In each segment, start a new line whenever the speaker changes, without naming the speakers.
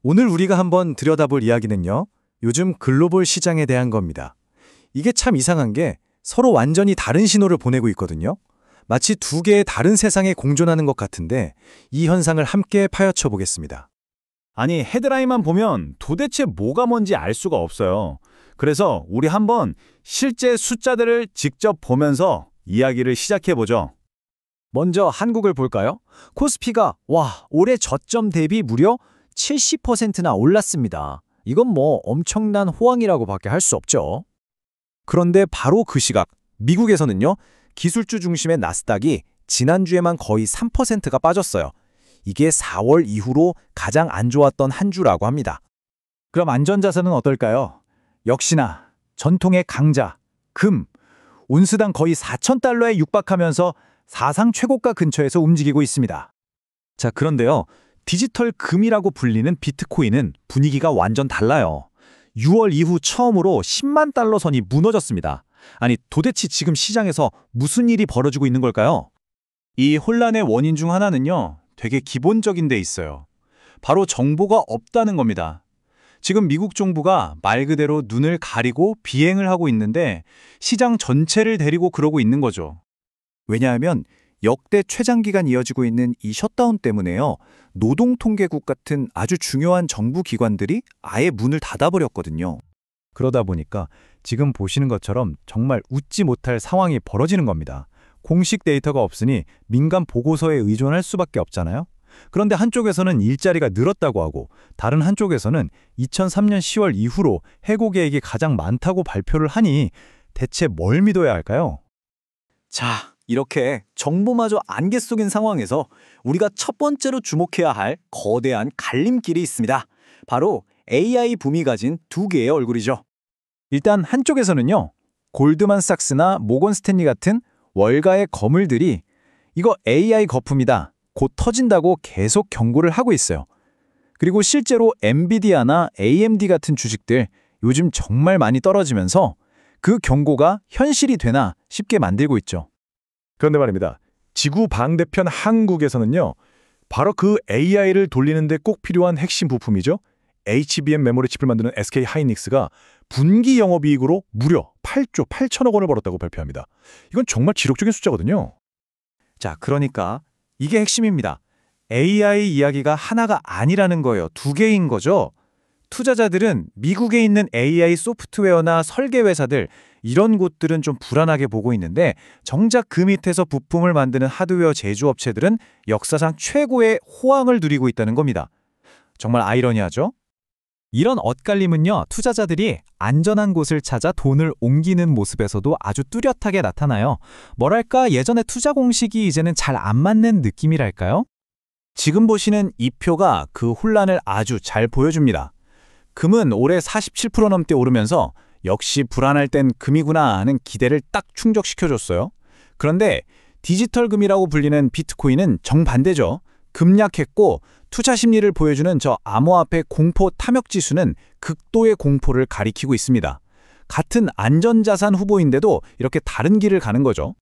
오늘 우리가 한번 들여다볼 이야기는요, 요즘 글로벌 시장에 대한 겁니다. 이게 참 이상한 게 서로 완전히 다른 신호를 보내고 있거든요. 마치 두 개의 다른 세상에 공존하는 것 같은데 이 현상을 함께 파헤쳐 보겠습니다.
아니, 헤드라인만 보면 도대체 뭐가 뭔지 알 수가 없어요. 그래서 우리 한번 실제 숫자들을 직접 보면서 이야기를 시작해보죠.
먼저 한국을 볼까요? 코스피가 올해 저점 대비 무려 70%나 올랐습니다. 이건 뭐 엄청난 호황이라고 밖에 할 수 없죠.
그런데 바로 그 시각, 미국에서는요, 기술주 중심의 나스닥이 지난주에만 거의 3%가 빠졌어요. 이게 4월 이후로 가장 안 좋았던 한 주라고 합니다.
그럼 안전자산은 어떨까요? 역시나 전통의 강자, 금, 온스당 거의 4,000달러에 육박하면서 사상 최고가 근처에서 움직이고 있습니다.
자, 그런데요, 디지털 금이라고 불리는 비트코인은 분위기가 완전 달라요. 6월 이후 처음으로 10만 달러 선이 무너졌습니다. 아니, 도대체 지금 시장에서 무슨 일이 벌어지고 있는 걸까요?
이 혼란의 원인 중 하나는요, 되게 기본적인 데 있어요. 바로 정보가 없다는 겁니다. 지금 미국 정부가 말 그대로 눈을 가리고 비행을 하고 있는데 시장 전체를 데리고 그러고 있는 거죠.
왜냐하면 역대 최장기간 이어지고 있는 이 셧다운 때문에요. 노동통계국 같은 아주 중요한 정부 기관들이 아예 문을 닫아버렸거든요. 그러다 보니까 지금 보시는 것처럼 정말 웃지 못할 상황이 벌어지는 겁니다. 공식 데이터가 없으니 민간 보고서에 의존할 수밖에 없잖아요. 그런데 한쪽에서는 일자리가 늘었다고 하고 다른 한쪽에서는 2003년 10월 이후로 해고 계획이 가장 많다고 발표를 하니 대체 뭘 믿어야 할까요?
자, 이렇게 정보마저 안개 속인 상황에서 우리가 첫 번째로 주목해야 할 거대한 갈림길이 있습니다. 바로 AI 붐이 가진 두 개의 얼굴이죠. 일단 한쪽에서는요, 골드만삭스나 모건 스탠리 같은 월가의 거물들이 이거 AI 거품이다, 곧 터진다고 계속 경고를 하고 있어요. 그리고 실제로 엔비디아나 AMD 같은 주식들 요즘 정말 많이 떨어지면서 그 경고가 현실이 되나 싶게 만들고 있죠.
그런데 말입니다. 지구 방대편 한국에서는요, 바로 그 AI를 돌리는데 꼭 필요한 핵심 부품이죠. HBM 메모리 칩을 만드는 SK 하이닉스가 분기 영업이익으로 무려 8조 8천억 원을 벌었다고 발표합니다. 이건 정말 기록적인 숫자거든요.
자, 그러니까 이게 핵심입니다. AI 이야기가 하나가 아니라는 거예요. 두 개인 거죠. 투자자들은 미국에 있는 AI 소프트웨어나 설계 회사들, 이런 곳들은 좀 불안하게 보고 있는데 정작 그 밑에서 부품을 만드는 하드웨어 제조업체들은 역사상 최고의 호황을 누리고 있다는 겁니다. 정말 아이러니하죠? 이런 엇갈림은요, 투자자들이 안전한 곳을 찾아 돈을 옮기는 모습에서도 아주 뚜렷하게 나타나요. 뭐랄까, 예전에 투자 공식이 이제는 잘 안 맞는 느낌이랄까요? 지금 보시는 이 표가 그 혼란을 아주 잘 보여줍니다. 금은 올해 47% 넘게 오르면서 역시 불안할 땐 금이구나 하는 기대를 딱 충족시켜줬어요. 그런데 디지털 금이라고 불리는 비트코인은 정반대죠. 급약했고 투자 심리를 보여주는 저 암호화폐 공포 탐욕 지수는 극도의 공포를 가리키고 있습니다. 같은 안전자산 후보인데도 이렇게 다른 길을 가는 거죠.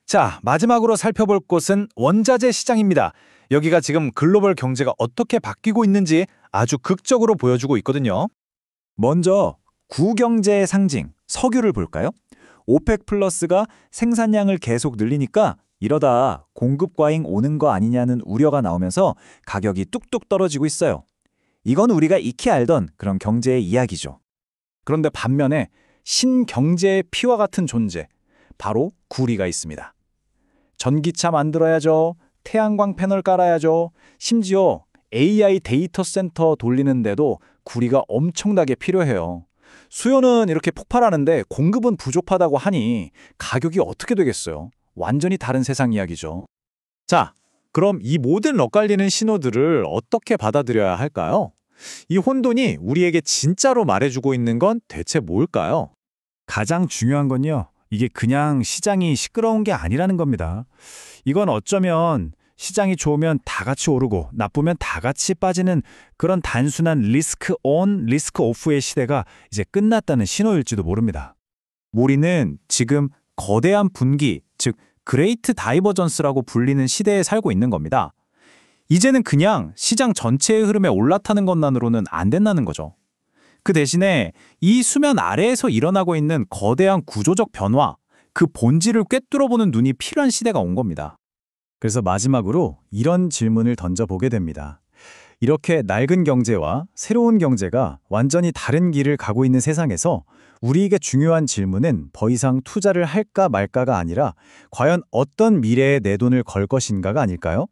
자, 마지막으로 살펴볼 곳은 원자재 시장입니다. 여기가 지금 글로벌 경제가 어떻게 바뀌고 있는지 아주 극적으로 보여주고 있거든요. 먼저 구경제의 상징, 석유를 볼까요? 오펙 플러스가 생산량을 계속 늘리니까 이러다 공급 과잉 오는 거 아니냐는 우려가 나오면서 가격이 뚝뚝 떨어지고 있어요. 이건 우리가 익히 알던 그런 경제의 이야기죠. 그런데 반면에 신경제의 피와 같은 존재, 바로 구리가 있습니다. 전기차 만들어야죠. 태양광 패널 깔아야죠. 심지어 AI 데이터 센터 돌리는데도 구리가 엄청나게 필요해요. 수요는 이렇게 폭발하는데 공급은 부족하다고 하니 가격이 어떻게 되겠어요? 완전히 다른 세상 이야기죠. 자, 그럼 이 모든 엇갈리는 신호들을 어떻게 받아들여야 할까요? 이 혼돈이 우리에게 진짜로 말해주고 있는 건 대체 뭘까요?
가장 중요한 건요, 이게 그냥 시장이 시끄러운 게 아니라는 겁니다. 이건 어쩌면 시장이 좋으면 다 같이 오르고 나쁘면 다 같이 빠지는 그런 단순한 리스크 온, 리스크 오프의 시대가 이제 끝났다는 신호일지도 모릅니다. 우리는 지금 거대한 분기, 즉 그레이트 다이버전스라고 불리는 시대에 살고 있는 겁니다.
이제는 그냥 시장 전체의 흐름에 올라타는 것만으로는 안 된다는 거죠. 그 대신에 이 수면 아래에서 일어나고 있는 거대한 구조적 변화, 그 본질을 꿰뚫어보는 눈이 필요한 시대가 온 겁니다.
그래서 마지막으로 이런 질문을 던져보게 됩니다. 이렇게 낡은 경제와 새로운 경제가 완전히 다른 길을 가고 있는 세상에서 우리에게 중요한 질문은 더 이상 투자를 할까 말까가 아니라 과연 어떤 미래에 내 돈을 걸 것인가가 아닐까요?